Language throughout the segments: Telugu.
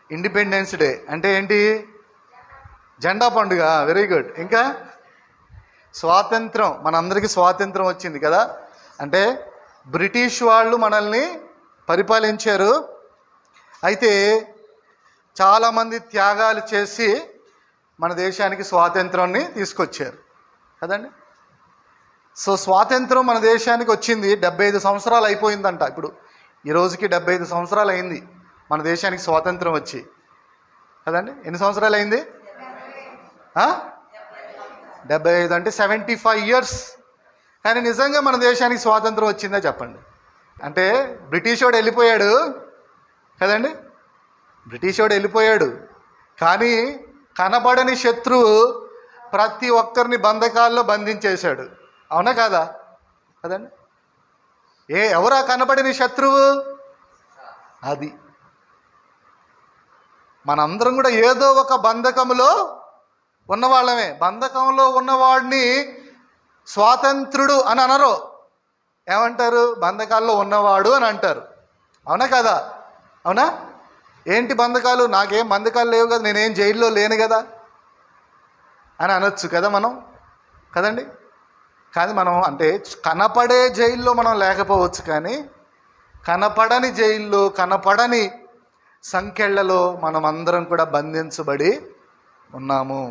ఇండిపెండెన్స్ డే అంటే ఏంటి? జెండా పండుగ. Very good. ఇంకా స్వాతంత్రం, మనందరికీ స్వాతంత్రం వచ్చింది కదా. అంటే బ్రిటిష్ వాళ్ళు మనల్ని పరిపాలించారు. అయితే చాలామంది త్యాగాలు చేసి మన దేశానికి స్వాతంత్రాన్ని తీసుకొచ్చారు కదండి. సో స్వాతంత్రం మన దేశానికి వచ్చింది 75 సంవత్సరాలు అయిపోయిందంట. ఇప్పుడు ఈ రోజుకి 75 సంవత్సరాలు అయింది మన దేశానికి స్వాతంత్రం వచ్చి కదండి. ఎన్ని సంవత్సరాలు అయింది? 75 అంటే 75 ఇయర్స్. కానీ నిజంగా మన దేశానికి స్వాతంత్రం వచ్చిందా చెప్పండి? అంటే బ్రిటిష్ వాడు వెళ్ళిపోయాడు కదండి, బ్రిటిష్ వాడు వెళ్ళిపోయాడు. కానీ కనబడని శత్రువు ప్రతి ఒక్కరిని బంధకాల్లో బంధించేశాడు. అవునా కాదా? కదండి. ఎవరా కనబడిన శత్రువు? అది మనందరం కూడా ఏదో ఒక బంధకంలో ఉన్నవాళ్ళమే. బంధకంలో ఉన్నవాడిని స్వాతంత్రుడు అని అనరు, ఏమంటారు? బంధకాల్లో ఉన్నవాడు అని అంటారు. అవునా కదా? అవునా? ఏంటి బంధకాలు? నాకేం బంధకాలు లేవు కదా, నేనేం జైల్లో లేను కదా అని అనొచ్చు కదా మనం, కదండి. కానీ మనం అంటే కనపడే జైల్లో మనం లేకపోవచ్చు, కానీ కనపడని జైల్లో, కనపడని సంకెళ్లలో మనం అందరం కూడా బంధించబడి ఉన్నాము.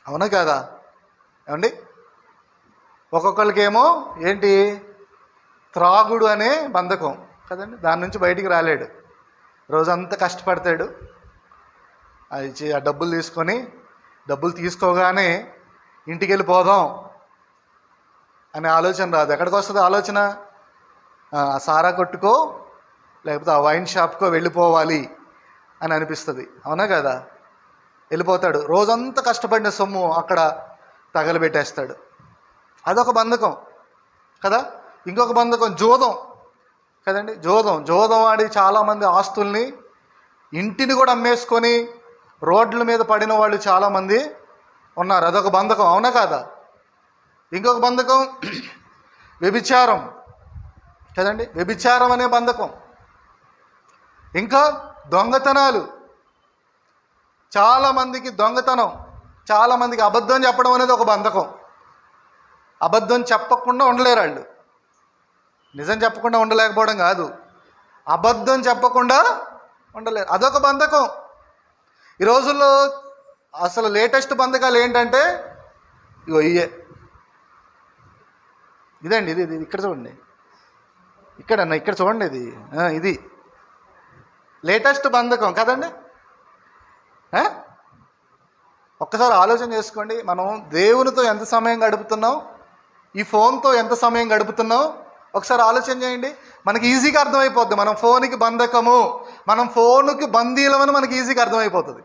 అవునా కదా? ఏమండి? ఒక్కొక్కరికేమో ఏంటి? త్రాగుడు అనే బంధకం కదండి, దాని నుంచి బయటికి రాలేడు. రోజంతా కష్టపడతాడు, అది ఆ డబ్బులు తీసుకొని, డబ్బులు తీసుకోగానే ఇంటికి వెళ్ళిపోదాం అనే ఆలోచన రాదు. ఎక్కడికి వస్తుంది ఆలోచన? ఆ సారా కొట్టుకో లేకపోతే ఆ వైన్ షాప్కో వెళ్ళిపోవాలి అని అనిపిస్తుంది. అవునా కదా? వెళ్ళిపోతాడు, రోజంతా కష్టపడిన సొమ్ము అక్కడ తగలబెట్టేస్తాడు. అదొక బంధకం కదా. ఇంకొక బంధకం జూదం కదండి. జూదం ఆడి చాలామంది ఆస్తుల్ని, ఇంటిని కూడా అమ్మేసుకొని రోడ్ల మీద పడిన వాళ్ళు చాలామంది ఉన్నారు. అదొక బంధకం. అవునా కాదా? ఇంకొక బంధకం వ్యభిచారం కదండి, వ్యభిచారం అనే బంధకం. ఇంకా దొంగతనాలు. చాలామందికి దొంగతనం, చాలామందికి అబద్ధం చెప్పడం అనేది ఒక బంధకం. అబద్ధం చెప్పకుండా ఉండలేరు వాళ్ళు. నిజం చెప్పకుండా ఉండలేకపోవడం కాదు, అబద్ధం చెప్పకుండా ఉండలేరు. అదొక బంధకం. ఈ రోజుల్లో అసలు లేటెస్ట్ బంధకాలు ఏంటంటే ఇదండి. ఇది ఇక్కడ చూడండి, ఇక్కడ చూడండి, ఇది లేటెస్ట్ బంధకం కదండి. ఒక్కసారి ఆలోచన చేసుకోండి. మనం దేవునితో ఎంత సమయం గడుపుతున్నాం, ఈ ఫోన్తో ఎంత సమయం గడుపుతున్నాం ఒకసారి ఆలోచన చేయండి. మనకి ఈజీగా అర్థమైపోద్ది మనం ఫోన్కి బంధకము, మనం ఫోన్కి బందీలమని మనకి ఈజీగా అర్థమైపోతుంది.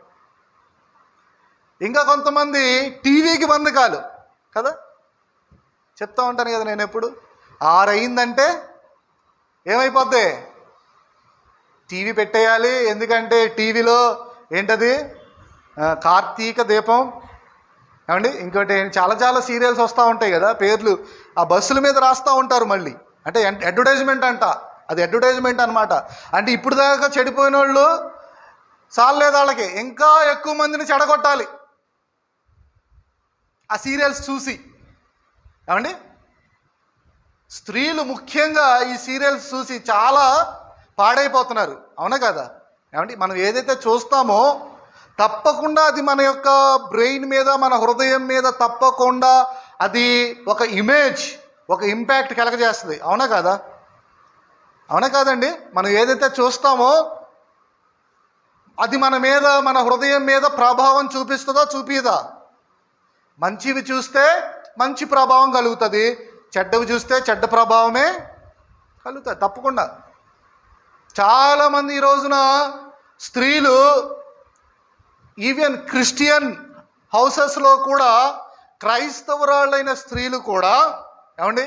ఇంకా కొంతమంది టీవీకి బంధకాలు కదా. చెప్తా ఉంటాను కదా నేను ఎప్పుడు, 6 అయిందంటే ఏమైపోద్ది? టీవీ పెట్టేయాలి. ఎందుకంటే టీవీలో ఏంటది? కార్తీక దీపం ఏమండి, ఇంకోటి చాలా సీరియల్స్ వస్తూ ఉంటాయి కదా, పేర్లు ఆ బస్సుల మీద రాస్తూ ఉంటారు. మళ్ళీ అంటే అడ్వర్టైజ్మెంట్ అంట, అది అడ్వర్టైజ్మెంట్ అనమాట. అంటే ఇప్పుడు దాకా చెడిపోయిన వాళ్ళు చాలలేదు, వాళ్ళకి ఇంకా ఎక్కువ మందిని చెడగొట్టాలి ఆ సీరియల్స్ చూసి. ఏమండి, స్త్రీలు ముఖ్యంగా ఈ సీరియల్స్ చూసి చాలా పాడైపోతున్నారు. అవునా కదా? ఏమండి, మనం ఏదైతే చూస్తామో తప్పకుండా అది మన యొక్క బ్రెయిన్ మీద, మన హృదయం మీద తప్పకుండా అది ఒక ఇమేజ్, ఒక ఇంపాక్ట్ కలగజేస్తుంది. అవునా కాదా? అవునా కాదండి? మనం ఏదైతే చూస్తామో అది మన మీద, మన హృదయం మీద ప్రభావం చూపిస్తుందా చూపిదా? మంచివి చూస్తే మంచి ప్రభావం కలుగుతుంది, చెడ్డవి చూస్తే చెడ్డ ప్రభావమే కలుగుతుంది తప్పకుండా. చాలామంది ఈ రోజున స్త్రీలు ఈవెన్ క్రిస్టియన్ హౌసెస్లో కూడా, క్రైస్తవురాళ్ళైన స్త్రీలు కూడా ఏమండి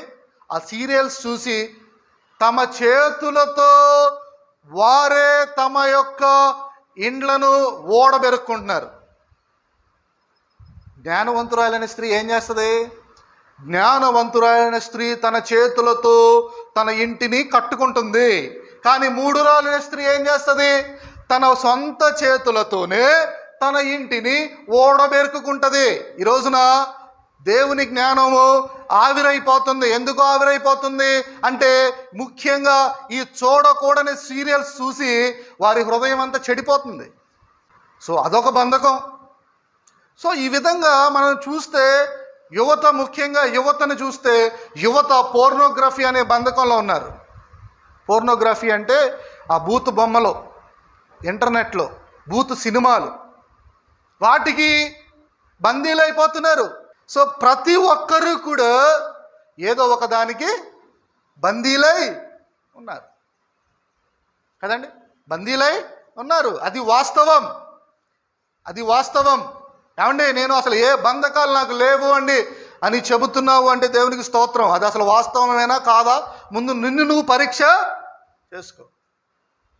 ఆ సీరియల్స్ చూసి తమ చేతులతో వారే తమ యొక్క ఇండ్లను ఓడబెరుక్కుంటున్నారు. జ్ఞానవంతురాలైన స్త్రీ ఏం చేస్తుంది? జ్ఞానవంతురాలైన స్త్రీ తన చేతులతో తన ఇంటిని కట్టుకుంటుంది. కానీ మూఢురాలైన స్త్రీ ఏం చేస్తుంది? తన సొంత చేతులతోనే తన ఇంటిని ఓడబెరుకుంటుంది. ఈ రోజున దేవుని జ్ఞానము ఆవిరైపోతుంది. ఎందుకు ఆవిరైపోతుంది అంటే ముఖ్యంగా ఈ చూడకూడని సీరియల్స్ చూసి వారి హృదయం అంతా చెడిపోతుంది. సో అదొక బంధకం. సో ఈ విధంగా మనం చూస్తే యువత, ముఖ్యంగా యువతను చూస్తే యువత పోర్నోగ్రఫీ అనే బంధకంలో ఉన్నారు. పోర్నోగ్రఫీ అంటే ఆ బూత్ బొమ్మలు, ఇంటర్నెట్లో బూత్ సినిమాలు, వాటికి బందీలైపోతున్నారు. సో ప్రతి ఒక్కరూ కూడా ఏదో ఒక దానికి బందీలై ఉన్నారు కదండి, బందీలై ఉన్నారు. అది వాస్తవం, అది వాస్తవం. ఏమండి, నేను అసలు ఏ బంధకాలు నాకు లేవు అండి అని చెబుతున్నావు అంటే దేవునికి స్తోత్రం. అది అసలు వాస్తవమేనా కాదా ముందు నిన్ను నువ్వు పరీక్ష చేసుకో.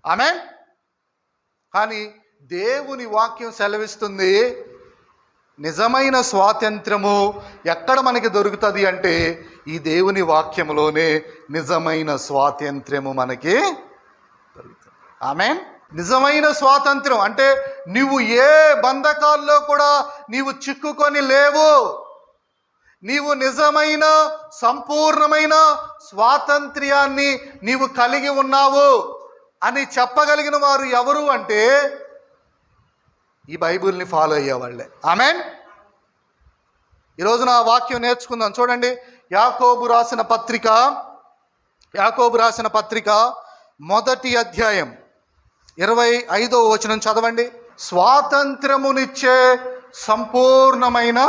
ఆమేన్. కానీ దేవుని వాక్యం సెలవిస్తుంది, నిజమైన స్వాతంత్రము ఎక్కడ మనకి దొరుకుతుంది అంటే ఈ దేవుని వాక్యములోనే నిజమైన స్వాతంత్ర్యము మనకి దొరుకుతుంది. ఆమేన్. నిజమైన స్వాతంత్రం అంటే నువ్వు ఏ బంధకాల్లో కూడా నీవు చిక్కుకొని లేవు. నీవు నిజమైన సంపూర్ణమైన స్వాతంత్ర్యాన్ని నీవు కలిగి ఉన్నావు అని చెప్పగలిగిన వారు ఎవరు అంటే ఈ బైబిల్ని ఫాలో అయ్యేవాళ్ళే. ఆమేన్. ఈరోజు నా వాక్యం నేర్చుకుందాం. చూడండి, యాకోబు రాసిన పత్రిక 1వ అధ్యాయం 25వ వచనం చదవండి. స్వాతంత్రమునిచ్చే సంపూర్ణమైన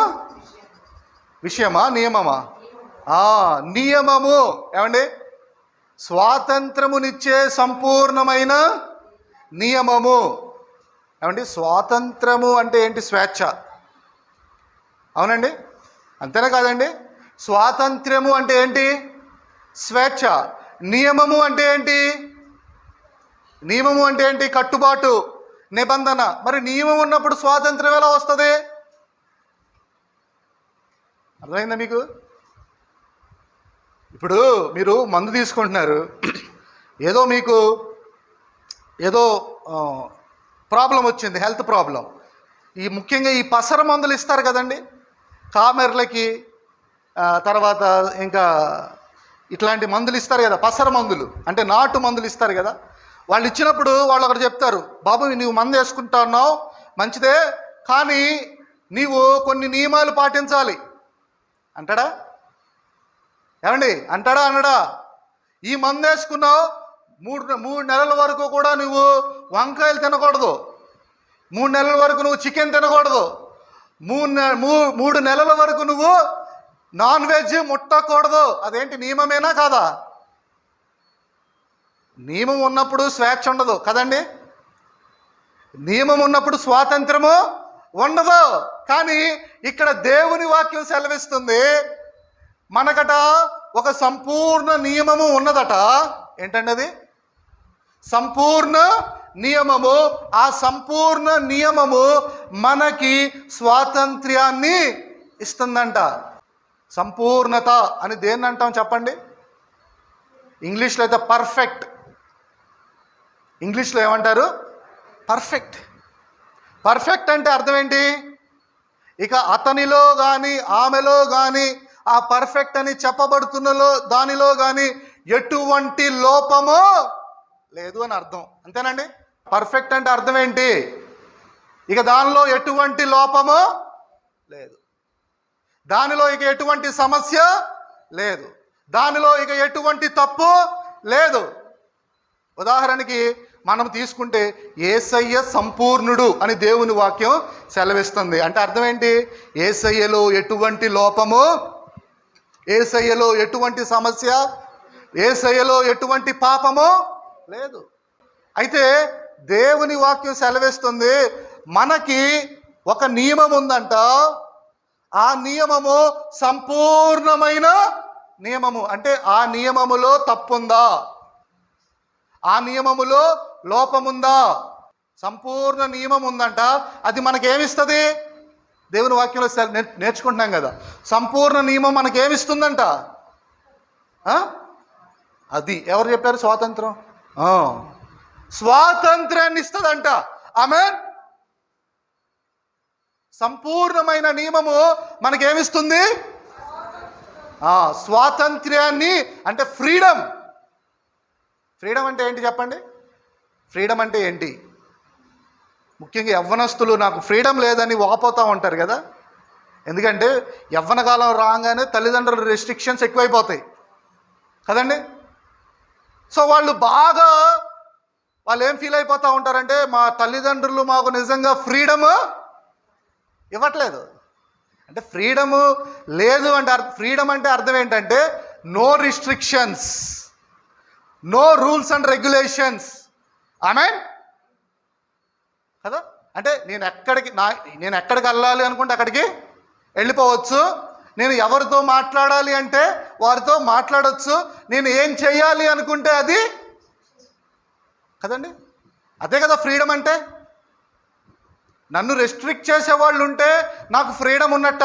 విషయమా నియమమా? నియమము. ఏమండి, స్వాతంత్రమునిచ్చే సంపూర్ణమైన నియమము. ఏమండి, స్వాతంత్రము అంటే ఏంటి? స్వేచ్ఛ. అవునండి, అంతేనా కాదండి? స్వాతంత్ర్యము అంటే ఏంటి? స్వేచ్ఛ. నియమము అంటే ఏంటి? నియమము అంటే ఏంటి? కట్టుబాటు, నిబంధన. మరి నియమం ఉన్నప్పుడు స్వాతంత్రం ఎలా వస్తుంది? అర్థమైందా మీకు? ఇప్పుడు మీరు మందు తీసుకుంటున్నారు, మీకు ఏదో ప్రాబ్లం వచ్చింది, హెల్త్ ప్రాబ్లం. ముఖ్యంగా ఈ పసర మందులు ఇస్తారు కదండి, కామెర్లకి, తర్వాత ఇంకా ఇట్లాంటి మందులు ఇస్తారు కదా, పసర మందులు అంటే నాటు మందులు ఇస్తారు కదా. వాళ్ళు ఇచ్చినప్పుడు వాళ్ళు ఒకటి చెప్తారు, బాబు నువ్వు మందు వేసుకుంటున్నావు మంచిదే, కానీ నీవు కొన్ని నియమాలు పాటించాలి అంటాడా? ఏమండి, అంటాడా అనడా? ఈ మందు వేసుకున్నావు, మూడు నెలల వరకు కూడా నువ్వు వంకాయలు తినకూడదు, 3 నెలల వరకు నువ్వు చికెన్ తినకూడదు, 3 నెలల వరకు నువ్వు నాన్ వెజ్ ముట్టకూడదు. అదేంటి, నియమమేనా కాదా? నియమం ఉన్నప్పుడు స్వేచ్ఛ ఉండదు కదండి, నియమం ఉన్నప్పుడు స్వాతంత్రము ఉండదు. కానీ ఇక్కడ దేవుని వాక్యం సెలవిస్తుంది, మనకట ఒక సంపూర్ణ నియమము ఉన్నదట. ఏంటండి అది? సంపూర్ణ నియమము. ఆ సంపూర్ణ నియమము మనకి స్వాతంత్ర్యాన్ని ఇస్తుందంట. సంపూర్ణత అని దేన్ని అంటాం చెప్పండి? ఇంగ్లీష్లో అయితే పర్ఫెక్ట్. ఇంగ్లీష్లో ఏమంటారు? పర్ఫెక్ట్. పర్ఫెక్ట్ అంటే అర్థం ఏంటి? ఇక అతనిలో కానీ ఆమెలో కానీ ఆ పర్ఫెక్ట్ అని చెప్పబడుతున్నలో దానిలో కానీ ఎటువంటి లోపము లేదు అని అర్థం. అంతేనండి? పర్ఫెక్ట్ అంటే అర్థం ఏంటి? ఇక దానిలో ఎటువంటి లోపము లేదు, దానిలో ఇక ఎటువంటి సమస్య లేదు, దానిలో ఇక ఎటువంటి తప్పు లేదు. ఉదాహరణకి మనం తీసుకుంటే యేసయ్య సంపూర్ణుడు అని దేవుని వాక్యం సెలవిస్తుంది. అంటే అర్థం ఏంటి? యేసయ్యలో ఎటువంటి లోపము, యేసయ్యలో ఎటువంటి సమస్య, యేసయ్యలో ఎటువంటి పాపము లేదు. అయితే దేవుని వాక్యం సెలవిస్తుంది, మనకి ఒక నియమం ఉందంట. ఆ నియమము సంపూర్ణమైన నియమము. అంటే ఆ నియమములో తప్పుందా? ఆ నియమములో లోపముందా? సంపూర్ణ నియమం ఉందంట. అది మనకేమిస్తుంది? దేవుని వాక్యంలో నేర్చుకుంటున్నాం కదా, సంపూర్ణ నియమం మనకేమిస్తుందంట? అది ఎవరు చెప్పారు? స్వాతంత్రం. స్వాతంత్ర్యాన్ని ఇస్తుందంట. ఆమేన్. సంపూర్ణమైన నియమము మనకేమిస్తుంది? స్వాతంత్ర్యాన్ని, అంటే ఫ్రీడమ్. ఫ్రీడమ్ అంటే ఏంటి చెప్పండి? ఫ్రీడమ్ అంటే ఏంటి? ముఖ్యంగా యవ్వనస్తులు నాకు ఫ్రీడమ్ లేదని వాపోతూ ఉంటారు కదా. ఎందుకంటే యవ్వన కాలం రాగానే తల్లిదండ్రుల రెస్ట్రిక్షన్స్ ఎక్కువైపోతాయి కదండి. సో వాళ్ళు ఏం ఫీల్ అయిపోతూ ఉంటారంటే, మా తల్లిదండ్రులు మాకు నిజంగా ఫ్రీడమ్ ఇవ్వట్లేదు. అంటే ఫ్రీడము లేదు అంటే ఫ్రీడమ్ అంటే అర్థం ఏంటంటే no restrictions, no rules and regulations. Amen కదా. అంటే నేను ఎక్కడికి వెళ్ళాలి అనుకుంటే అక్కడికి వెళ్ళిపోవచ్చు. నేను ఎవరితో మాట్లాడాలి అంటే వారితో మాట్లాడవచ్చు. నేను ఏం చేయాలి అనుకుంటే అది కదండి. అదే కదా ఫ్రీడమ్ అంటే. నన్ను రెస్ట్రిక్ట్ చేసేవాళ్ళు ఉంటే నాకు ఫ్రీడమ్ ఉన్నట్ట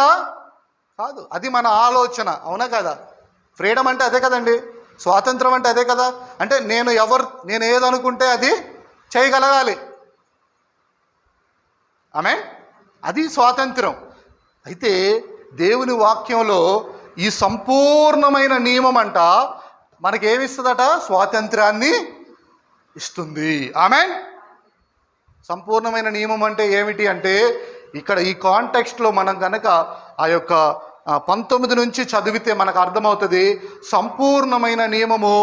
కాదు. అది మన ఆలోచన, అవునా కదా. ఫ్రీడమ్ అంటే అదే కదండి. స్వాతంత్రం అంటే అదే కదా. అంటే నేను ఏదనుకుంటే అది చేయగలగాలి. ఆమేన్. అది స్వాతంత్రం. అయితే దేవుని వాక్యంలో ఈ సంపూర్ణమైన నియమం అంట మనకేమిస్తుందట? స్వాతంత్రాన్ని ఇస్తుంది. ఆమేన్. సంపూర్ణమైన నియమం అంటే ఏమిటి అంటే, ఇక్కడ ఈ కాంటెక్స్ట్లో మనం కనుక ఆ యొక్క 19 నుంచి చదివితే మనకు అర్థమవుతుంది. సంపూర్ణమైన నియమము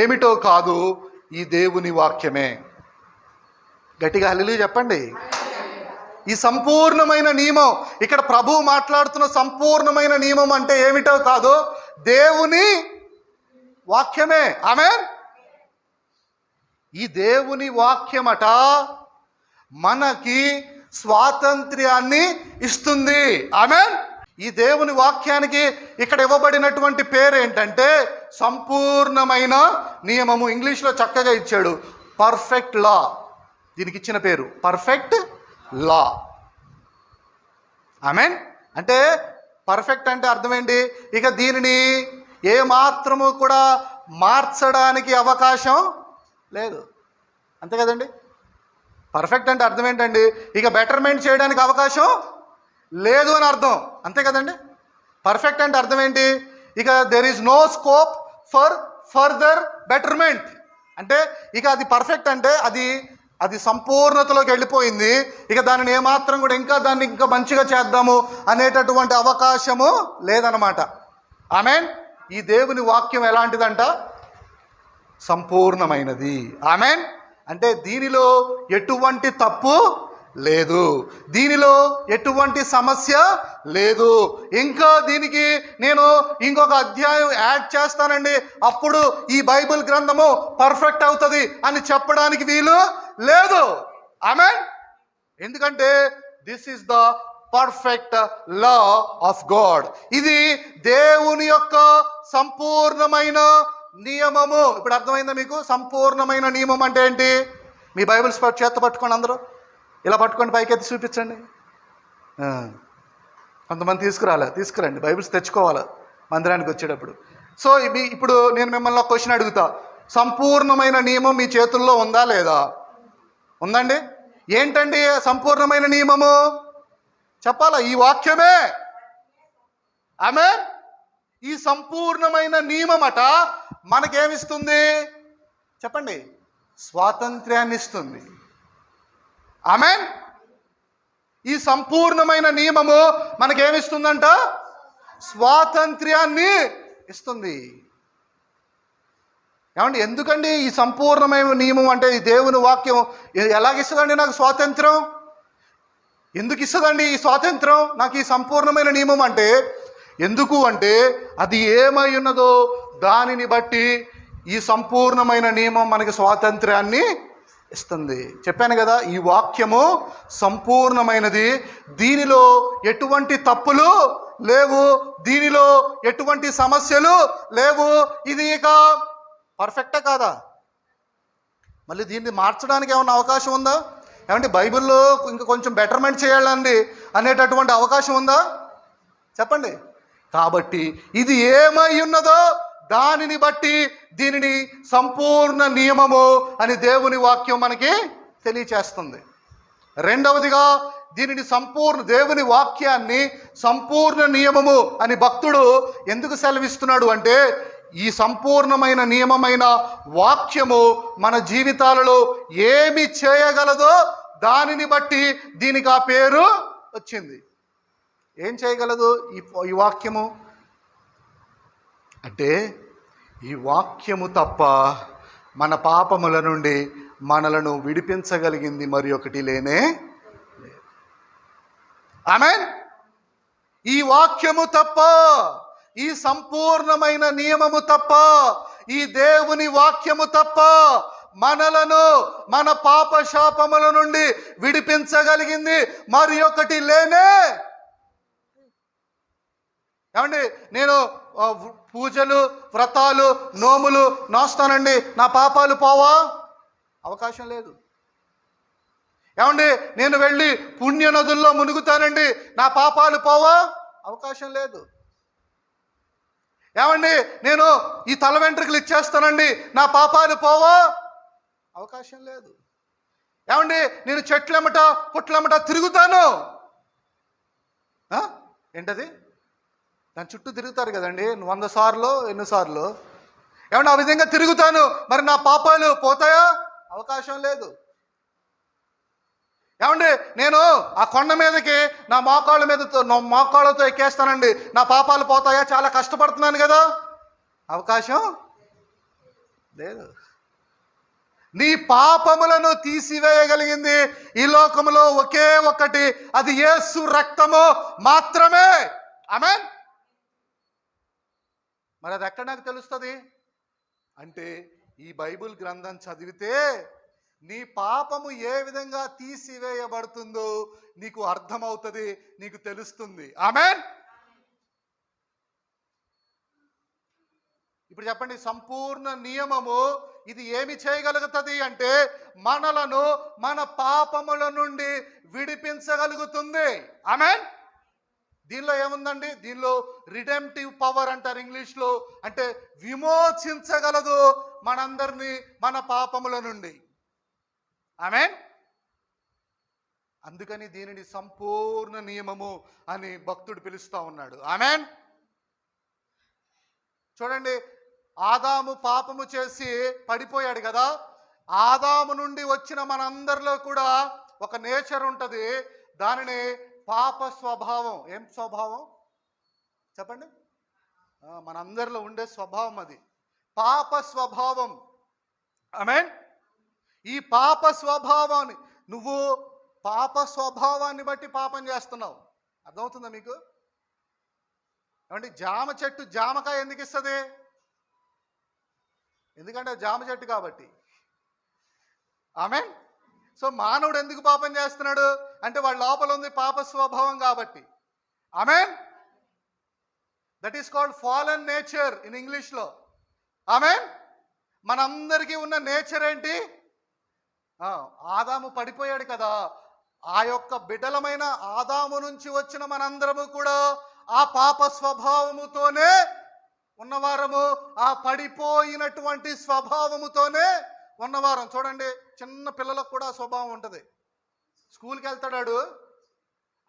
ఏమిటో కాదు, ఈ దేవుని వాక్యమే. గట్టిగా హల్లెలూయా చెప్పండి. ఈ సంపూర్ణమైన నియమం, ఇక్కడ ప్రభువు మాట్లాడుతున్న సంపూర్ణమైన నియమం అంటే ఏమిటో కాదు, దేవుని వాక్యమే. ఆమేన్. ఈ దేవుని వాక్యమట మనకి స్వాతంత్ర్యాన్ని ఇస్తుంది. ఆమేన్. ఈ దేవుని వాక్యానికి ఇక్కడ ఇవ్వబడినటువంటి పేరు ఏంటంటే సంపూర్ణమైన నియమము. ఇంగ్లీష్లో చక్కగా ఇచ్చాడు, పర్ఫెక్ట్ లా. దీనికి ఇచ్చిన పేరు పర్ఫెక్ట్ లా. ఆమేన్. అంటే పర్ఫెక్ట్ అంటే అర్థం ఏంటి? ఇక దీనిని ఏ మాత్రము కూడా మార్చడానికి అవకాశం లేదు, అంతే కదండి. పర్ఫెక్ట్ అంటే అర్థం ఏంటండి? ఇక బెటర్మెంట్ చేయడానికి అవకాశం లేదు అని అర్థం, అంతే కదండి. పర్ఫెక్ట్ అంటే అర్థం ఏంటి? ఇక there is no scope for further betterment. అంటే ఇక అది పర్ఫెక్ట్ అంటే అది సంపూర్ణతలోకి వెళ్ళిపోయింది. ఇక దానిని ఏమాత్రం కూడా దాన్ని ఇంకా మంచిగా చేద్దాము అనేటటువంటి అవకాశము లేదనమాట. ఆమేన్. ఈ దేవుని వాక్యం ఎలాంటిదంట? సంపూర్ణమైనది. ఆమేన్. అంటే దీనిలో ఎటువంటి తప్పు లేదు, దీనిలో ఎటువంటి సమస్య లేదు. ఇంకా దీనికి నేను ఇంకొక అధ్యాయం యాడ్ చేస్తానండి, అప్పుడు ఈ బైబిల్ గ్రంథము పర్ఫెక్ట్ అవుతుంది అని చెప్పడానికి వీలు లేదు. ఆమేన్. ఎందుకంటే this is the perfect law of God. ఇది దేవుని యొక్క సంపూర్ణమైన నియమము. ఇప్పుడు అర్థమైందా మీకు? సంపూర్ణమైన నియమం అంటే ఏంటి? మీ బైబిల్స్ చేత పట్టుకోండి, అందరూ ఇలా పట్టుకోండి, పైకెత్తి చూపించండి. కొంతమంది తీసుకురండి, బైబిల్స్ తెచ్చుకోవాలి మందిరానికి వచ్చేటప్పుడు. సో ఇప్పుడు నేను మిమ్మల్ని ఒక క్వశ్చన్ అడుగుతా, సంపూర్ణమైన నియమం మీ చేతుల్లో ఉందా లేదా? ఉందండి. ఏంటండి సంపూర్ణమైన నియమము? చెప్పాలా? ఈ వాక్యమే. ఆమేన్. ఈ సంపూర్ణమైన నియమమట మనకేమిస్తుంది చెప్పండి? స్వాతంత్ర్యాన్ని ఇస్తుంది. ఆమేన్. ఈ సంపూర్ణమైన నియమము మనకేమిస్తుందంట? స్వాతంత్ర్యాన్ని ఇస్తుంది. ఏమండి, ఎందుకండి ఈ సంపూర్ణమైన నియమం అంటే ఈ దేవుని వాక్యం ఎలాగిస్తుందండి నాకు స్వాతంత్రం? ఎందుకు ఇస్తుందండి ఈ స్వాతంత్రం నాకు ఈ సంపూర్ణమైన నియమం అంటే? ఎందుకు అంటే అది ఏమై ఉన్నదో దానిని బట్టి ఈ సంపూర్ణమైన నియమం మనకి స్వాతంత్ర్యాన్ని ఇస్తుంది. చెప్పాను కదా, ఈ వాక్యము సంపూర్ణమైనది. దీనిలో ఎటువంటి తప్పులు లేవు, దీనిలో ఎటువంటి సమస్యలు లేవు. ఇది ఇక పర్ఫెక్టే కాదా? మళ్ళీ దీన్ని మార్చడానికి ఏమన్నా అవకాశం ఉందా? ఏమంటే బైబిల్లో ఇంకా కొంచెం బెటర్మెంట్ చేయాలండి అనేటటువంటి అవకాశం ఉందా? చెప్పండి. కాబట్టి ఇది ఏమై ఉన్నదో దానిని బట్టి దీనిని సంపూర్ణ నియమము అని దేవుని వాక్యం మనకి తెలియచేస్తుంది. రెండవదిగా దీనిని దేవుని వాక్యాన్ని సంపూర్ణ నియమము అని భక్తుడు ఎందుకు సెలవిస్తున్నాడు అంటే, ఈ సంపూర్ణమైన నియమమైన వాక్యము మన జీవితాలలో ఏమి చేయగలదో దానిని బట్టి దీనికి ఆ పేరు వచ్చింది. ఏం చేయగలదు ఈ వాక్యము అంటే, ఈ వాక్యము తప్ప మన పాపముల నుండి మనలను విడిపించగలిగింది మరి ఒకటి లేనే. ఆమేన్. ఈ వాక్యము తప్ప, ఈ సంపూర్ణమైన నియమము తప్ప, ఈ దేవుని వాక్యము తప్ప మనలను మన పాప శాపముల నుండి విడిపించగలిగింది మరి ఒకటి లేనే. ఏమండి, నేను పూజలు వ్రతాలు నోములు నోస్తానండి, నా పాపాలు పోవా? అవకాశం లేదు. ఏమండి, నేను వెళ్ళి పుణ్య నదుల్లో మునుగుతానండి, నా పాపాలు పోవా? అవకాశం లేదు. ఏమండి, నేను ఈ తల వెంట్రుకలు ఇచ్చేస్తానండి, నా పాపాలు పోవా? అవకాశం లేదు. ఏమండి, నేను చెట్లెమట పుట్లెమట తిరుగుతాను, ఏంటది దాని చుట్టూ తిరుగుతారు కదండి 100 సార్లు ఎన్నిసార్లు. ఏమంటే ఆ విధంగా తిరుగుతాను, మరి నా పాపాలు పోతాయా? అవకాశం లేదు. ఏమండి, నేను ఆ కొండ మీదకి నా మోకాళ్ళతో ఎక్కేస్తానండి, నా పాపాలు పోతాయా? చాలా కష్టపడుతున్నాను కదా. అవకాశం లేదు. నీ పాపములను తీసివేయగలిగింది ఈ లోకములో ఒకే ఒక్కటి, అది యేసు రక్తము మాత్రమే. ఆమేన్. మరి అది ఎక్కడ నాకు తెలుస్తుంది అంటే, ఈ బైబిల్ గ్రంథం చదివితే నీ పాపము ఏ విధంగా తీసివేయబడుతుందో నీకు అర్థమవుతుంది, నీకు తెలుస్తుంది. ఆమేన్. ఇప్పుడు చెప్పండి, సంపూర్ణ నియమము ఇది ఏమి చేయగలుగుతుంది అంటే, మనలను మన పాపముల నుండి విడిపించగలుగుతుంది. ఆమేన్. దీనిలో ఏముందండి? దీనిలో రిడెంప్టివ్ పవర్ అంటారు ఇంగ్లీష్లో, అంటే విమోచించగలదు మనందరినీ మన పాపముల నుండి. ఆమేన్. అందుకని దీనిని సంపూర్ణ నియమము అని భక్తుడు పిలుస్తూ ఉన్నాడు. ఆమేన్. చూడండి, ఆదాము పాపము చేసి పడిపోయాడు కదా. ఆదాము నుండి వచ్చిన మనందరిలో కూడా ఒక నేచర్ ఉంటుంది, దానిని పాప స్వభావం. ఏం స్వభావం చెప్పండి? మనందరిలో ఉండే స్వభావం అది పాప స్వభావం. ఆమేన్. ఈ పాప స్వభావాన్ని, నువ్వు పాప స్వభావాన్ని బట్టి పాపం చేస్తున్నావు. అర్థమవుతుందా మీకు? ఏమంటే జామ చెట్టు జామకాయ ఎందుకు ఇస్తుంది? ఎందుకంటే జామ చెట్టు కాబట్టి. ఆమేన్. సో మానవుడు ఎందుకు పాపం చేస్తున్నాడు అంటే, వాడి లోపల ఉంది పాప స్వభావం కాబట్టి. Amen. That is called fallen nature in ఇంగ్లీష్లో. ఆమేన్. మనందరికీ ఉన్న నేచర్ ఏంటి? ఆదాము పడిపోయాడు కదా, ఆ యొక్క బిడ్డలమైన ఆదాము నుంచి వచ్చిన మనందరము కూడా ఆ పాప స్వభావముతోనే ఉన్నవారము, ఆ పడిపోయినటువంటి స్వభావముతోనే ఉన్నవారం. చూడండి, చిన్న పిల్లలకు కూడా స్వభావం ఉంటుంది. స్కూల్కి వెళ్తాడు,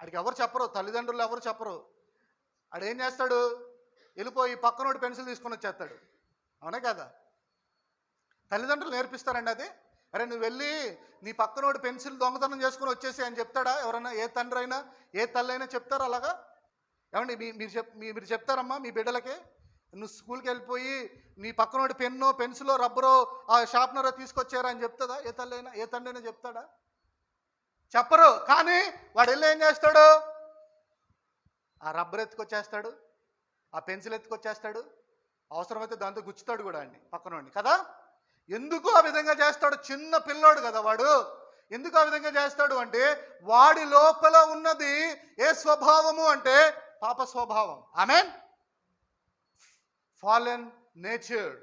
ఆడికి ఎవరు చెప్పరు, తల్లిదండ్రులు ఎవరు చెప్పరు. ఆడేం చేస్తాడు? వెళ్ళిపోయి పక్కనోడి పెన్సిల్ తీసుకొని వచ్చేస్తాడు. అవునే కదా? తల్లిదండ్రులు నేర్పిస్తారండి అది. అరే నువ్వు వెళ్ళి నీ పక్కనోడి పెన్సిల్ దొంగతనం చేసుకుని వచ్చేసి అని చెప్తాడా ఎవరన్నా? ఏ తండ్రి అయినా ఏ తల్లి అయినా చెప్తారా అలాగా? ఏమండి, మీరు చెప్తారమ్మా మీ బిడ్డలకి, నువ్వు స్కూల్కి వెళ్ళిపోయి నీ పక్కనోడి పెన్నో పెన్సిలో రబ్బరో ఆ షార్ప్నరో తీసుకొచ్చారా అని చెప్తుందా? ఏ తల్లి అయినా ఏ తండ్రి అయినా చెప్తాడా? చెప్పరు. కానీ వాడు వెళ్ళి ఏం చేస్తాడు? ఆ రబ్బర్ ఎత్తుకొచ్చేస్తాడు, ఆ పెన్సిల్ ఎత్తుకొచ్చేస్తాడు, అవసరమైతే దాంతో గుచ్చుతాడు కూడా అండి పక్కనోడిని కదా. ఎందుకు ఆ విధంగా చేస్తాడు? చిన్న పిల్లోడు కదా వాడు. ఎందుకు ఆ విధంగా చేస్తాడు అంటే, వాడి లోపల ఉన్నది ఏ స్వభావము అంటే పాప స్వభావం. ఆమేన్. Fallen nature.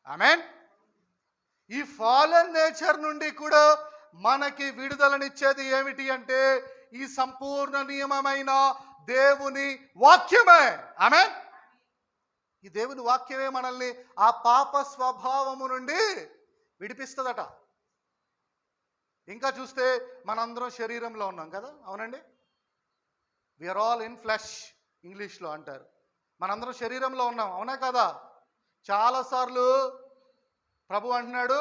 ఆమేన్. ఈ ఫాలెన్ నేచర్ నుండి కూడా మనకి విడుదలనిచ్చేది ఏమిటి అంటే, ఈ సంపూర్ణ నియమమైన దేవుని వాక్యమే. ఆమేన్. ఈ దేవుని వాక్యమే మనల్ని ఆ పాప స్వభావము నుండి విడిపిస్తుందట. ఇంకా చూస్తే మనందరం శరీరంలో ఉన్నాం కదా, అవునండి. వీఆర్ ఆల్ ఇన్ ఫ్లెష్ ఇంగ్లీష్లో అంటారు. మనందరం శరీరంలో ఉన్నాం, అవునా కదా. చాలాసార్లు ప్రభు అంటున్నాడు,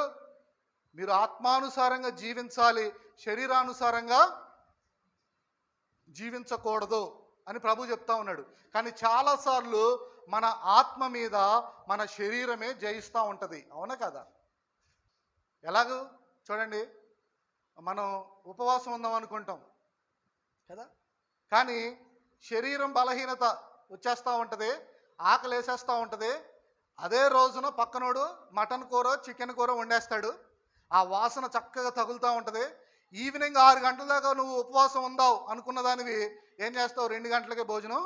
మీరు ఆత్మానుసారంగా జీవించాలి, శరీరానుసారంగా జీవించకూడదు అని ప్రభు చెప్తా ఉన్నాడు. కానీ చాలాసార్లు మన ఆత్మ మీద మన శరీరమే జయిస్తూ ఉంటుంది, అవునా కదా. ఎలాగూ చూడండి, మనం ఉపవాసం ఉందాం అనుకుంటాం కదా, కానీ శరీరం బలహీనత వచ్చేస్తూ ఉంటుంది, ఆకలి వేసేస్తూ ఉంటుంది. అదే రోజున పక్కనోడు మటన్ కూర చికెన్ కూర వండేస్తాడు, ఆ వాసన చక్కగా తగులుతూ ఉంటుంది. ఈవినింగ్ 6 గంటల దాకా నువ్వు ఉపవాసం ఉందావు అనుకున్న దానివి ఏం చేస్తావు, 2 గంటలకే భోజనం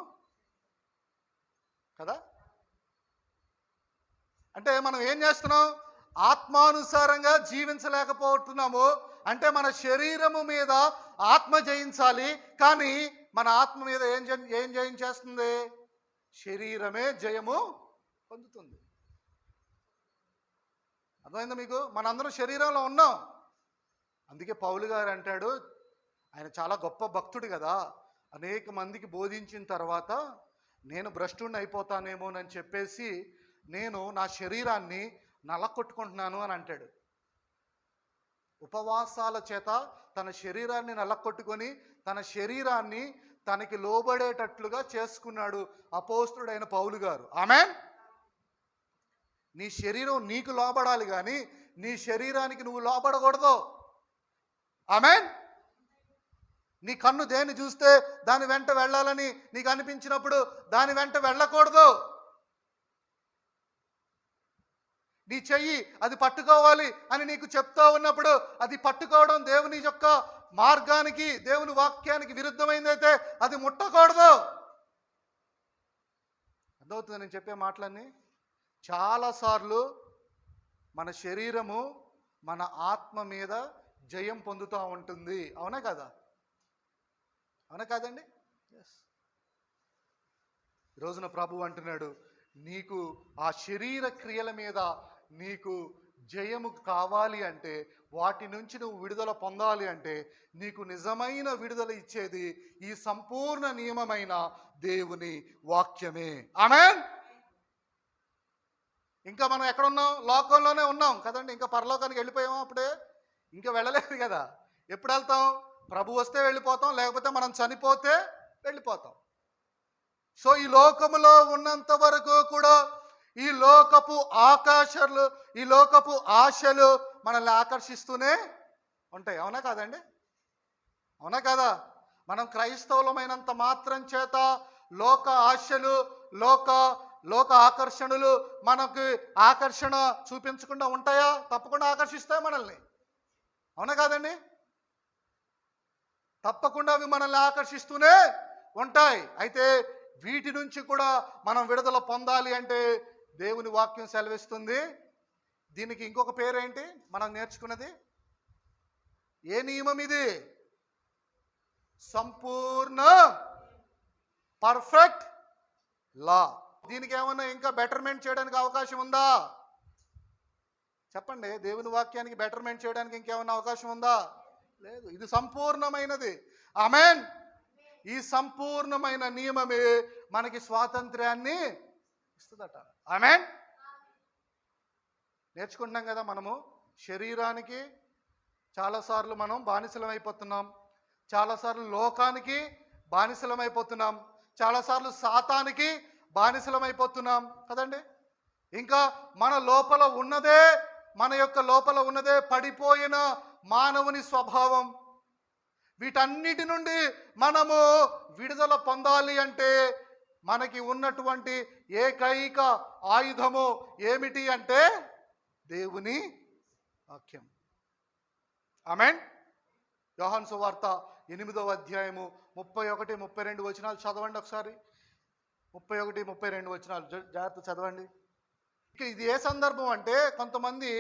కదా. అంటే మనం ఏం చేస్తున్నాం, ఆత్మానుసారంగా జీవించలేకపోతున్నాము. అంటే మన శరీరము మీద ఆత్మ జయించాలి, కానీ మన ఆత్మ మీద ఏం జయించేస్తుంది, శరీరమే జయము పొందుతుంది. అర్థమైందా మీకు. మనందరం శరీరంలో ఉన్నాం. అందుకే పౌలు గారు అంటాడు, ఆయన చాలా గొప్ప భక్తుడు కదా, అనేక మందికి బోధించిన తర్వాత నేను భ్రష్టుడిని అయిపోతానేమోనని చెప్పేసి నేను నా శరీరాన్ని నలకొట్టుకుంటున్నాను అని అంటాడు. ఉపవాసాల చేత తన శరీరాన్ని నలకొట్టుకొని తన శరీరాన్ని తనకి లోబడేటట్లుగా చేసుకున్నాడు అపోస్తుడైన పౌలు గారు. ఆమేన్. నీ శరీరం నీకు లోబడాలి, కానీ నీ శరీరానికి నువ్వు లోబడకూడదు. ఆమేన్. నీ కన్ను దేన్ని చూస్తే దాని వెంట వెళ్ళాలని నీకు అనిపించినప్పుడు దాని వెంట వెళ్ళకూడదు. నీ చెయ్యి అది పట్టుకోవాలి అని నీకు చెప్తా ఉన్నప్పుడు అది పట్టుకోవడం దేవుని యొక్క మార్గానికి, దేవుని వాక్యానికి విరుద్ధమైందైతే అది ముట్టకూడదు. అర్థమవుతుంది నేను చెప్పే మాటలన్నీ. చాలాసార్లు మన శరీరము మన ఆత్మ మీద జయం పొందుతూ ఉంటుంది, అవునా కదా, అవునా కాదండి. ఈరోజున ప్రభు అంటున్నాడు, నీకు ఆ శరీర క్రియల మీద నీకు జయము కావాలి అంటే, వాటి నుంచి నువ్వు విడుదల పొందాలి అంటే, నీకు నిజమైన విడుదల ఇచ్చేది ఈ సంపూర్ణ నియమమైన దేవుని వాక్యమే. ఆమేన్. ఇంకా మనం ఎక్కడున్నాం, లోకంలోనే ఉన్నాం కదండి. ఇంకా పరలోకానికి వెళ్ళిపోయాము అప్పుడే, ఇంకా వెళ్ళలేదు కదా. ఎప్పుడు వెళ్తాం, ప్రభు వస్తే వెళ్ళిపోతాం, లేకపోతే మనం చనిపోతే వెళ్ళిపోతాం. సో ఈ లోకములో ఉన్నంత వరకు కూడా ఈ లోకపు ఆకాశాలు, ఈ లోకపు ఆశలు మనల్ని ఆకర్షిస్తూనే ఉంటాయి, అవునా కాదండి, అవునా కదా. మనం క్రైస్తవులమైనంత మాత్రం చేత లోక ఆశలు, లోక ఆకర్షణలు మనకు ఆకర్షణ చూపించకుండా ఉంటాయా? తప్పకుండా ఆకర్షిస్తాయి మనల్ని, అవునా కాదండి. తప్పకుండా అవి మనల్ని ఆకర్షిస్తూనే ఉంటాయి. అయితే వీటి నుంచి కూడా మనం విడుదల పొందాలి అంటే దేవుని వాక్యం సెలవిస్తుంది. దీనికి ఇంకొక పేరేంటి మనం నేర్చుకున్నది? ఏ నియమం ఇది? సంపూర్ణ పర్ఫెక్ట్ లా. దీనికి ఏమన్నా ఇంకా బెటర్మెంట్ చేయడానికి అవకాశం ఉందా? చెప్పండి. దేవుని వాక్యానికి బెటర్మెంట్ చేయడానికి ఇంకేమన్నా అవకాశం ఉందా? లేదు. ఇది సంపూర్ణమైనది. ఆమేన్. ఈ సంపూర్ణమైన నియమమే మనకి స్వాతంత్ర్యాన్ని ఇస్తుందట. ఆమేన్. నేర్చుకుంటున్నాం కదా మనము. శరీరానికి చాలాసార్లు మనం బానిసలమైపోతున్నాం, చాలాసార్లు లోకానికి బానిసలమైపోతున్నాం, చాలాసార్లు సాతానికి బానిసలమైపోతున్నాం కదండి. ఇంకా మన లోపల ఉన్నదే పడిపోయిన మానవుని స్వభావం. వీటన్నిటి నుండి మనము విడుదల పొందాలి అంటే మనకి ఉన్నటువంటి ఏకైక ఆయుధము ఏమిటి అంటే దేవుని వాక్యం. ఆమేన్. యోహాను సువార్త 8వ అధ్యాయము 31, 32 వచనాలు చదవండి ఒకసారి. 31, 32 వచనాలు జాగ్రత్త చదవండి. ఇక ఇది ఏ సందర్భం అంటే, కొంతమంది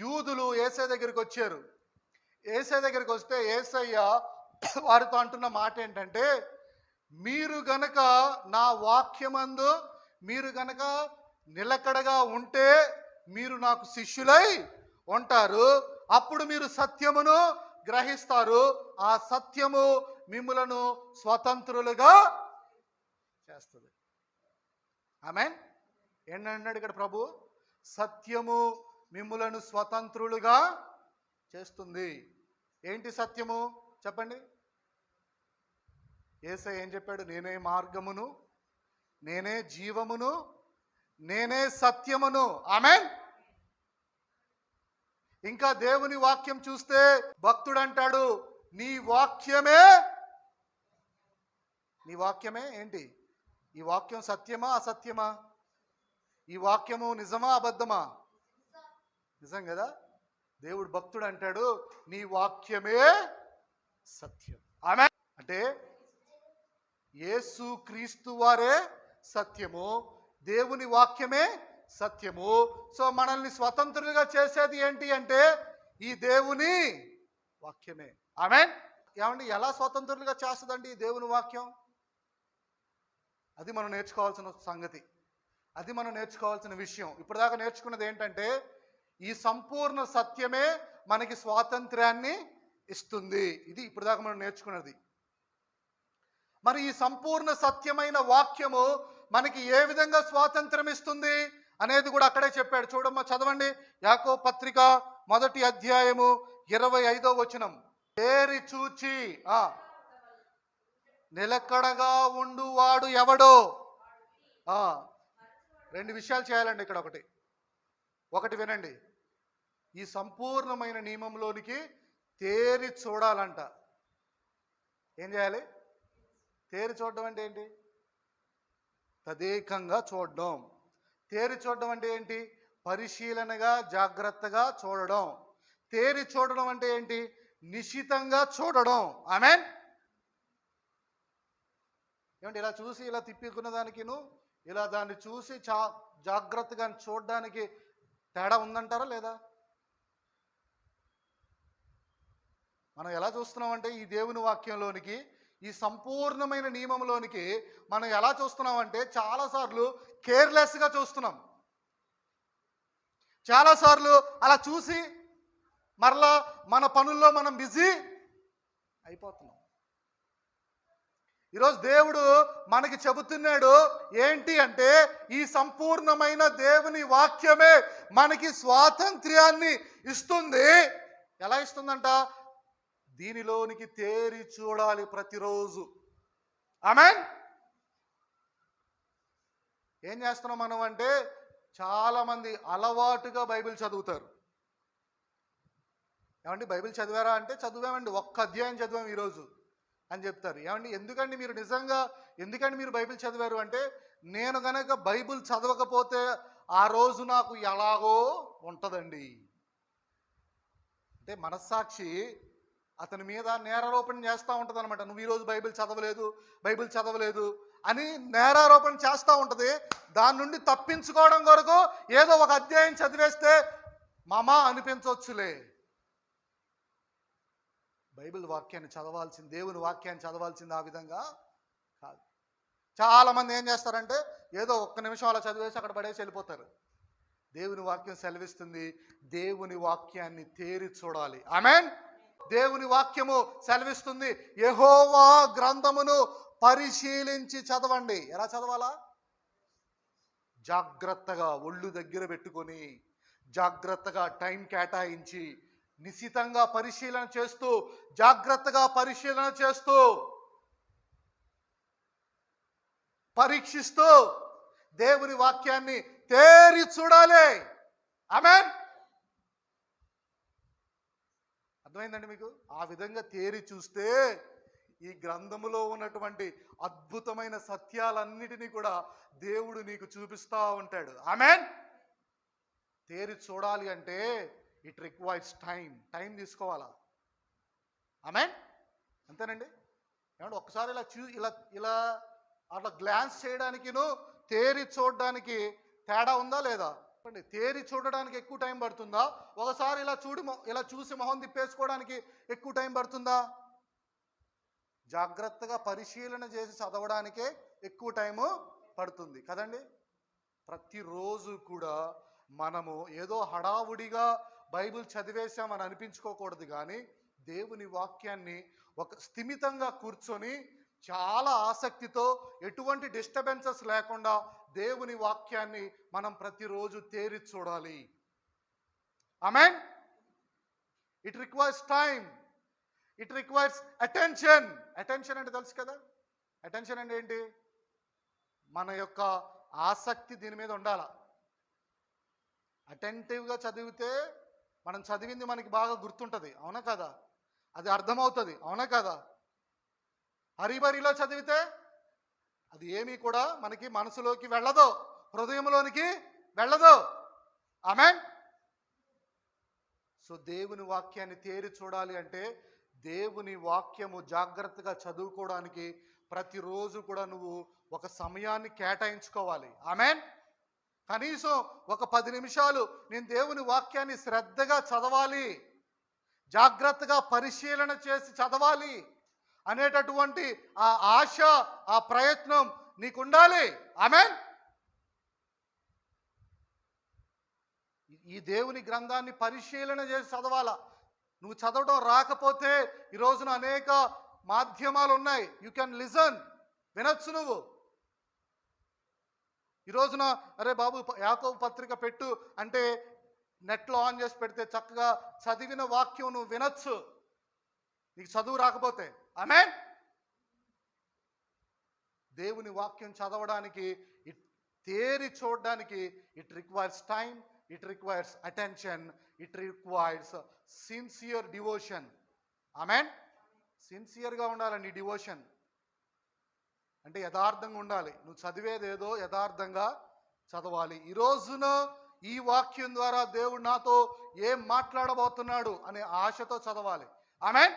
యూదులు యేసయ్య దగ్గరికి వచ్చారు. యేసయ్య దగ్గరికి వస్తే యేసయ్య వారితో అంటున్న మాట ఏంటంటే, మీరు గనక నా వాక్యమందు మీరు గనక నిలకడగా ఉంటే మీరు నాకు శిష్యులై ఉంటారు. అప్పుడు మీరు సత్యమును గ్రహిస్తారు. ఆ సత్యము మిమ్ములను స్వతంత్రులుగా చేస్తుంది. ఆమేన్. ఏంటన్నాడు ఇక్కడ ప్రభు? సత్యము మిమ్ములను స్వతంత్రులుగా చేస్తుంది. ఏంటి సత్యము చెప్పండి? యేసయ్య ఏం చెప్పాడు? నేనే మార్గమును, నేనే జీవమును, నేనే సత్యమును. ఆమేన్. ఇంకా దేవుని వాక్యం చూస్తే భక్తుడు అంటాడు, నీ వాక్యమే ఏంటి? ఈ వాక్యం సత్యమా అసత్యమా? ఈ వాక్యము నిజమా అబద్ధమా? నిజం కదా. దేవుడు భక్తుడు అంటాడు, నీ వాక్యమే సత్యం. ఆమేన్. అంటే యేసు క్రీస్తు వారే సత్యము, దేవుని వాక్యమే సత్యము. సో మనల్ని స్వతంత్రులుగా చేసేది ఏంటి అంటే ఈ దేవుని వాక్యమే. ఆమేన్. ఏమండి, ఎలా స్వతంత్రులుగా చేస్తుందండి ఈ దేవుని వాక్యం? అది మనం నేర్చుకోవాల్సిన సంగతి, అది మనం నేర్చుకోవాల్సిన విషయం. ఇప్పటిదాకా నేర్చుకున్నది ఏంటంటే ఈ సంపూర్ణ సత్యమే మనకి స్వాతంత్ర్యాన్ని ఇస్తుంది. ఇది ఇప్పటిదాకా మనం నేర్చుకున్నది. మరి ఈ సంపూర్ణ సత్యమైన వాక్యము మనకి ఏ విధంగా స్వాతంత్రం ఇస్తుంది అనేది కూడా అక్కడే చెప్పాడు. చూడమ్మా, చదవండి. యాకోబు పత్రిక 1వ అధ్యాయము 25వ వచనం. తేరి చూచి నిలకడగా ఉండువాడు ఎవడో. రెండు విషయాలు చేయాలండి ఇక్కడ. ఒకటి వినండి. ఈ సంపూర్ణమైన నియమంలోనికి తేరి చూడాలంట. ఏం చేయాలి? తేరి చూడడం అంటే ఏంటి? తదేకంగా చూడడం. తేరి చూడడం అంటే ఏంటి? పరిశీలనగా జాగ్రత్తగా చూడడం. తేరి చూడడం అంటే ఏంటి? నిశితంగా చూడడం. ఆమేన్. ఏమంటే ఇలా చూసి ఇలా తిప్పుకున్న దానికిను ఇలా దాన్ని చూసి జాగ్రత్తగా చూడడానికి తేడా ఉందంటారా లేదా? మనం ఎలా చూస్తున్నామంటే ఈ దేవుని వాక్యంలోనికి, ఈ సంపూర్ణమైన నియమంలోనికి మనం ఎలా చూస్తున్నామంటే చాలాసార్లు కేర్లెస్గా చూస్తున్నాం. చాలాసార్లు అలా చూసి మరలా మన పనుల్లో మనం బిజీ అయిపోతున్నాం. ఈరోజు దేవుడు మనకి చెబుతున్నాడు ఏంటి అంటే ఈ సంపూర్ణమైన దేవుని వాక్యమే మనకి స్వాతంత్ర్యాన్ని ఇస్తుంది. ఎలా ఇస్తుందంట? దీనిలోనికి తేరి చూడాలి ప్రతిరోజు. ఆమేన్. ఏం చేస్తున్నాం మనం అంటే చాలామంది అలవాటుగా బైబిల్ చదువుతారు. ఏమండి, బైబిల్ చదివారా అంటే చదివామండి, 1 అధ్యాయం చదివాం ఈరోజు అని చెప్తారు. ఏమండి, ఎందుకండి మీరు నిజంగా ఎందుకండి మీరు బైబిల్ చదివారు అంటే, నేను గనక బైబిల్ చదవకపోతే ఆ రోజు నాకు ఎలాగో ఉంటుందండి అంటే మనస్సాక్షి అతని మీద నేరారోపణ చేస్తూ ఉంటుంది అనమాట. నువ్వు ఈరోజు బైబిల్ చదవలేదు అని నేరారోపణ చేస్తూ ఉంటుంది. దాని నుండి తప్పించుకోవడం కొరకు ఏదో ఒక అధ్యాయం చదివేస్తే మామా అనిపించవచ్చులే. బైబిల్ వాక్యాన్ని చదవాల్సింది, దేవుని వాక్యాన్ని చదవాల్సింది ఆ విధంగా కాదు. చాలామంది ఏం చేస్తారంటే ఏదో 1 నిమిషం అలా చదివేసి అక్కడ పడేసి వెళ్ళిపోతారు. దేవుని వాక్యం సెలవిస్తుంది, దేవుని వాక్యాన్ని తేరి చూడాలి. ఆమేన్. దేవుని వాక్యము సెలవిస్తుంది, యెహోవా గ్రంథమును పరిశీలించి చదవండి. ఎలా చదవాలా? జాగ్రత్తగా ఒళ్ళు దగ్గర పెట్టుకొని, జాగ్రత్తగా టైం కేటాయించి, నిశితంగా పరిశీలన చేస్తూ, జాగ్రత్తగా పరిశీలన చేస్తూ, పరీక్షిస్తూ దేవుని వాక్యాన్ని తేరి చూడాలి. ఆమేన్. అర్థమైందండి మీకు? ఆ విధంగా తేరి చూస్తే ఈ గ్రంథములో ఉన్నటువంటి అద్భుతమైన సత్యాలన్నిటినీ కూడా దేవుడు నీకు చూపిస్తూ ఉంటాడు. ఆమేన్. తేరి చూడాలి అంటే ఇట్ రిక్వైర్స్ టైం తీసుకోవాలా. ఆమేన్. అంతేనండి. ఏమంటే ఒక్కసారి ఇలా అట్లా గ్లాన్స్ చేయడానికిను తేరి చూడడానికి తేడా ఉందా లేదా? తేరి చూడడానికి ఎక్కువ టైం పడుతుందా? ఒకసారి ఇలా చూసి మొహం తిప్పేసుకోవడానికి ఎక్కువ టైం పడుతుందా? జాగ్రత్తగా పరిశీలన చేసి చదవడానికే ఎక్కువ టైము పడుతుంది కదండి. ప్రతిరోజు కూడా మనము ఏదో హడావుడిగా బైబిల్ చదివేశామని అనిపించుకోకూడదు, కానీ దేవుని వాక్యాన్ని ఒక స్థిమితంగా కూర్చొని చాలా ఆసక్తితో ఎటువంటి డిస్టర్బెన్సెస్ లేకుండా దేవుని వాక్యాన్ని మనం ప్రతిరోజు తేరి చూడాలి. Amen. It requires time, it requires attention. Attention అంటే తెలుసు కదా, అటెన్షన్ అంటే ఏంటి? మన యొక్క ఆసక్తి దీని మీద ఉండాల. అటెంటివ్గా చదివితే మనం చదివింది మనకి బాగా గుర్తుంటుంది, అవునా కదా? అది అర్థమవుతుంది, అవునా కదా? హరిబరిలో చదివితే అది ఏమీ కూడా మనకి మనసులోకి వెళ్ళదు, హృదయంలోనికి వెళ్ళదు. ఆమేన్. సో దేవుని వాక్యాన్ని తేరి చూడాలి అంటే దేవుని వాక్యము జాగ్రత్తగా చదువుకోవడానికి ప్రతిరోజు కూడా నువ్వు ఒక సమయాన్ని కేటాయించుకోవాలి. ఆమేన్. కనీసం ఒక 10 నిమిషాలు నేను దేవుని వాక్యాన్ని శ్రద్ధగా చదవాలి, జాగ్రత్తగా పరిశీలన చేసి చదవాలి అనేటటువంటి ఆ ఆశ, ఆ ప్రయత్నం నీకుండాలి. ఆమేన్. ఈ దేవుని గ్రంథాన్ని పరిశీలన చేసి చదవాలా. నువ్వు చదవడం రాకపోతే ఈ రోజున అనేక మాధ్యమాలు ఉన్నాయి, యూ కెన్ లిజన్, వినొచ్చు. నువ్వు ఈ రోజున అరే బాబు యాకోబు పత్రిక పెట్టు అంటే నెట్లో ఆన్ చేసి పెడితే చక్కగా చదివిన వాక్యం నువ్వు వినొచ్చు, నీకు చదువు రాకపోతే. ఆమేన్. దేవుని వాక్యం చదవడానికి, తేరి చూడడానికి it requires time, it requires attention, it requires sincere devotion. Amen. సిన్సియర్గా ఉండాలి నీ డివోషన్ అంటే, యథార్థంగా ఉండాలి. నువ్వు చదివేది ఏదో యథార్థంగా చదవాలి. ఈ రోజున ఈ వాక్యం ద్వారా దేవుడు నాతో ఏం మాట్లాడబోతున్నాడు అనే ఆశతో చదవాలి. ఆమేన్.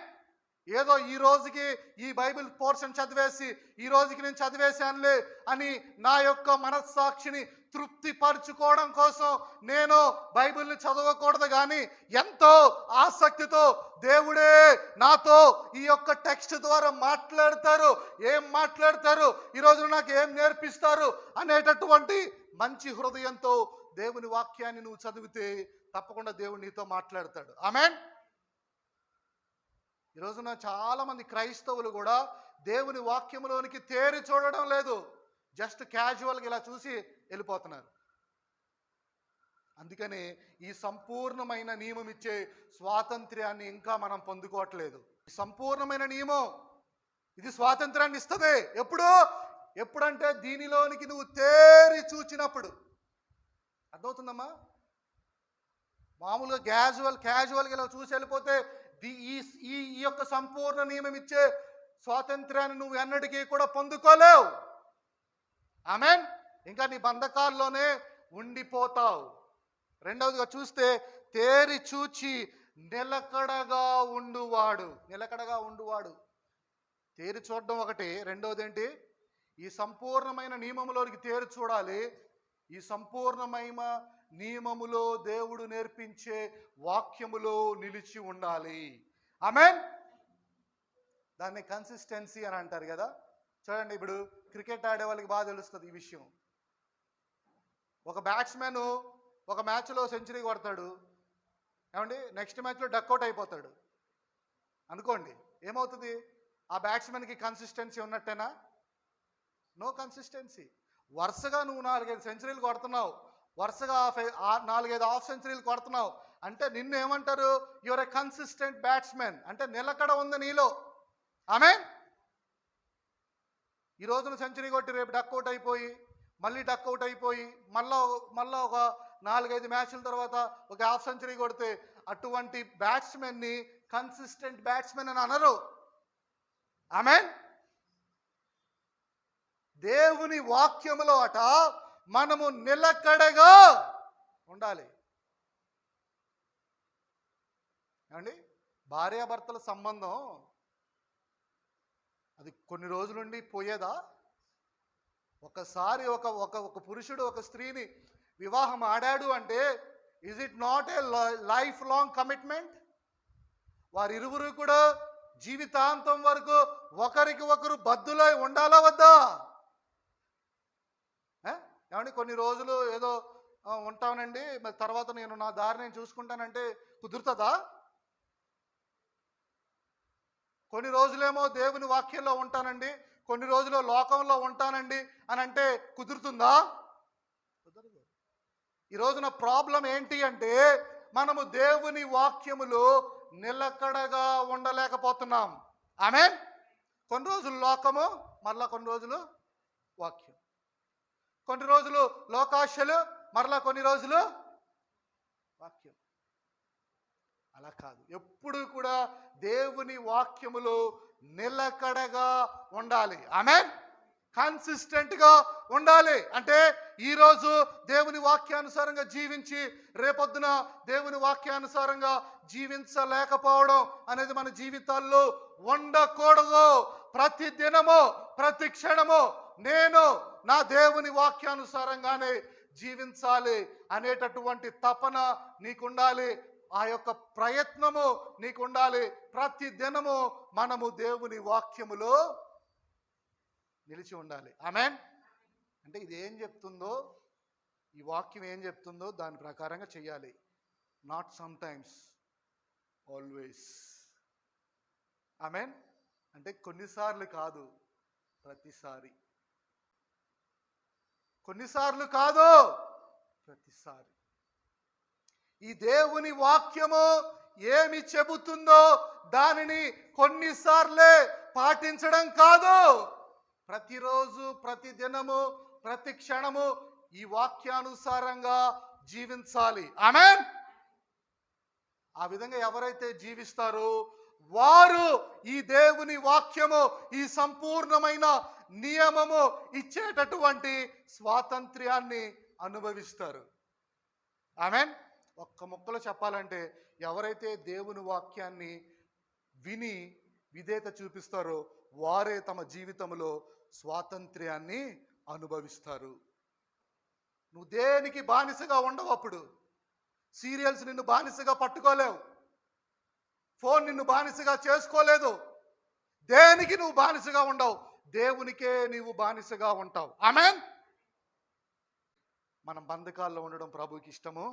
ఏదో ఈ రోజుకి ఈ బైబిల్ పోర్షన్ చదివేసి ఈ రోజుకి నేను చదివేశానులే అని నా యొక్క మనస్సాక్షిని తృప్తిపరచుకోవడం కోసం నేను బైబిల్ని చదవకూడదు, కానీ ఎంతో ఆసక్తితో దేవుడే నాతో ఈ యొక్క టెక్స్ట్ ద్వారా మాట్లాడతారు, ఏం మాట్లాడతారు, ఈరోజు నాకు ఏం నేర్పిస్తారు అనేటటువంటి మంచి హృదయంతో దేవుని వాక్యాన్ని నువ్వు చదివితే తప్పకుండా దేవుడు నీతో మాట్లాడతాడు. ఆమేన్. ఈ రోజున చాలామంది క్రైస్తవులు కూడా దేవుని వాక్యంలోనికి తేరి చూడడం లేదు, జస్ట్ క్యాజువల్గా ఇలా చూసి వెళ్ళిపోతున్నారు. అందుకని ఈ సంపూర్ణమైన నియమం ఇచ్చే స్వాతంత్ర్యాన్ని ఇంకా మనం పొందుకోవట్లేదు. సంపూర్ణమైన నియమం ఇది స్వాతంత్రాన్ని ఇస్తుంది. ఎప్పుడంటే దీనిలోనికి నువ్వు తేరి చూచినప్పుడు. అర్థమవుతుందమ్మా? మామూలుగా క్యాజువల్గా ఇలా చూసి వెళ్ళిపోతే ఈ యొక్క సంపూర్ణ నియమం ఇచ్చే స్వాతంత్ర్యాన్ని నువ్వు ఎన్నటికీ కూడా పొందుకోలేవు. ఆమేన్. ఇంకా నీ బంధకాల్లోనే ఉండిపోతావు. రెండవదిగా చూస్తే తేరి చూచి నిలకడగా ఉండువాడు. తేరి చూడడం ఒకటి, రెండవది ఏంటి? ఈ సంపూర్ణమైన నియమములోనికి తేరి చూడాలి. ఈ సంపూర్ణమైన నియమములో దేవుడు నేర్పించే వాక్యములో నిలిచి ఉండాలి. ఆమేన్. దాన్ని కన్సిస్టెన్సీ అని అంటారు కదా. చూడండి, ఇప్పుడు క్రికెట్ ఆడే వాళ్ళకి బాగా తెలుస్తుంది ఈ విషయం. ఒక బ్యాట్స్మెన్ ఒక మ్యాచ్లో సెంచరీ కొడతాడు, ఏమండి, నెక్స్ట్ మ్యాచ్లో డక్అవుట్ అయిపోతాడు అనుకోండి, ఏమవుతుంది? ఆ బ్యాట్స్మెన్కి కన్సిస్టెన్సీ ఉన్నట్టేనా? No consistency. వరుసగా నువ్వు 4-5 సెంచరీలు కొడుతున్నావు, వరుసగా 4-5 హాఫ్ సెంచరీలు కొడుతున్నావు అంటే నిన్ను ఏమంటారు? యువర్ ఎ కన్సిస్టెంట్ బ్యాట్స్మెన్, అంటే నిలకడ ఉంది నీలో. ఆమేన్. ఈ రోజున సెంచరీ కొట్టి రేపు డక్అవుట్ అయిపోయి మళ్ళీ డక్అవుట్ అయిపోయి మళ్ళా ఒక 4-5 మ్యాచ్ల తర్వాత ఒక హాఫ్ సెంచరీ కొడితే అటువంటి బ్యాట్స్మెన్ని కన్సిస్టెంట్ బ్యాట్స్మెన్ అని అనరు. ఆమేన్. దేవుని వాక్యములో అట మనము నిలకడగా ఉండాలి. ఏమండి, భార్యాభర్తల సంబంధం అది కొన్ని రోజుల నుండి పోయేదా? ఒకసారి ఒక పురుషుడు ఒక స్త్రీని వివాహం ఆడాడు అంటే is it not a life long commitment? వారిరువురు కూడా జీవితాంతం వరకు ఒకరికి ఒకరు బద్దులై ఉండాలా వద్దా? ఏమండి కొన్ని రోజులు ఏదో ఉంటానండి, మరి తర్వాత నేను నా దారి నేను చూసుకుంటానంటే కుదురుతుందా? కొన్ని రోజులేమో దేవుని వాక్యంలో ఉంటానండి, కొన్ని రోజులు లోకంలో ఉంటానండి అని అంటే కుదురుతుందా? కుదరదు. ఈ రోజున ప్రాబ్లం ఏంటి అంటే మనము దేవుని వాక్యములో నిలకడగా ఉండలేకపోతున్నాం. ఆమేన్. కొన్ని రోజులు లోకము, మరలా కొన్ని రోజులు వాక్యం. కొన్ని రోజులు లోకాశలు, మరలా కొన్ని రోజులు వాక్యం. అలా కాదు, ఎప్పుడు కూడా దేవుని వాక్యములో నిలకడగా ఉండాలి. ఆమేన్. కన్సిస్టెంట్గా ఉండాలి. అంటే ఈరోజు దేవుని వాక్యానుసారంగా జీవించి రేపొద్దున దేవుని వాక్యానుసారంగా జీవించలేకపోవడం అనేది మన జీవితాల్లో ఉండకూడదు. ప్రతి దినము ప్రతి క్షణము నేను నా దేవుని వాక్యానుసారంగానే జీవించాలి అనేటటువంటి తపన నీకుండాలి. ఆ యొక్క ప్రయత్నము నీకుండాలి. ప్రతి దినము మనము దేవుని వాక్యములో నిలిచి ఉండాలి. ఆమేన్. అంటే ఇది ఏం చెప్తుందో, ఈ వాక్యం ఏం చెప్తుందో దాని ప్రకారంగా చేయాలి. Not sometimes, always. Amen. అంటే కొన్నిసార్లు కాదు, ప్రతిసారి. కొన్నిసార్లు కాదు, ప్రతిసారి. ఈ దేవుని వాక్యము ఏమి చెబుతుందో దానిని కొన్నిసార్లే పాటించడం కాదు, ప్రతిరోజు ప్రతి దినము ప్రతి క్షణము ఈ వాక్యానుసారంగా జీవించాలి. ఆమేన్. ఆ విధంగా ఎవరైతే జీవిస్తారో వారు ఈ దేవుని వాక్యము, ఈ సంపూర్ణమైన నియమము ఇచ్చేటటువంటి స్వాతంత్ర్యాన్ని అనుభవిస్తారు. ఆమేన్. ఒక్క ముక్కలో చెప్పాలంటే ఎవరైతే దేవుని వాక్యాన్ని విని విధేయత చూపిస్తారో వారే తమ జీవితంలో స్వాతంత్ర్యాన్ని అనుభవిస్తారు. నువ్వు దేనికి బానిసగా ఉండవు. అప్పుడు సీరియల్స్ నిన్ను బానిసగా పట్టుకోలేవు, ఫోన్ నిన్ను బానిసగా చేసుకోలేదు. దేనికి నువ్వు బానిసగా ఉండవు, దేవునికే నీవు బానిసగా ఉంటావు. ఆమేన్. మనం బంధకాల్లో ఉండడం ప్రభువుకి ఇష్టము.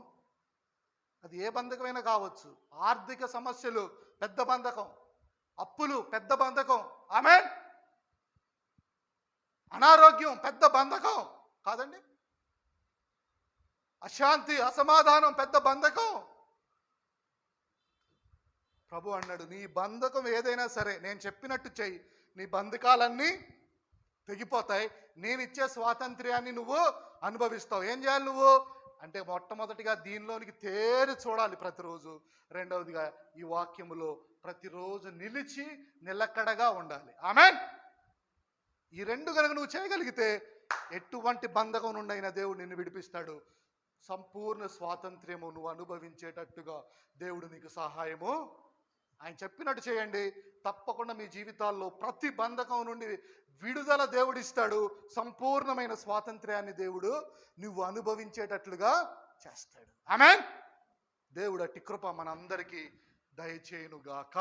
అది ఏ బంధకమైనా కావచ్చు. ఆర్థిక సమస్యలు పెద్ద బంధకం, అప్పులు పెద్ద బంధకం. ఆమేన్. అనారోగ్యం పెద్ద బంధకం కాదండి. అశాంతి, అసమాధానం పెద్ద బంధకం. ప్రభు అన్నాడు, నీ బంధకం ఏదైనా సరే నేను చెప్పినట్టు చెయ్యి, నీ బంధకాలన్నీ తెగిపోతాయి, నేను ఇచ్చే స్వాతంత్ర్యాన్ని నువ్వు అనుభవిస్తావు. ఏం చేయాలి నువ్వు అంటే మొట్టమొదటిగా దీనిలోనికి తేరి చూడాలి ప్రతిరోజు. రెండవదిగా ఈ వాక్యములో ప్రతిరోజు నిలిచి నిలకడగా ఉండాలి. ఆమేన్. ఈ రెండు కనుక నువ్వు చేయగలిగితే ఎటువంటి బంధకం నుండి అయినా దేవుడు నిన్ను విడిపిస్తాడు. సంపూర్ణ స్వాతంత్ర్యము నువ్వు అనుభవించేటట్టుగా దేవుడు నీకు సహాయము ఆయన చెప్పినట్టు చేయండి. తప్పకుండా మీ జీవితాల్లో ప్రతి బంధకం నుండి విడుదల దేవుడిస్తాడు. సంపూర్ణమైన స్వాతంత్ర్యాన్ని దేవుడు నువ్వు అనుభవించేటట్లుగా చేస్తాడు. ఆమేన్. దేవుడు అట్టి కృప మనందరికీ దయచేయునుగాక.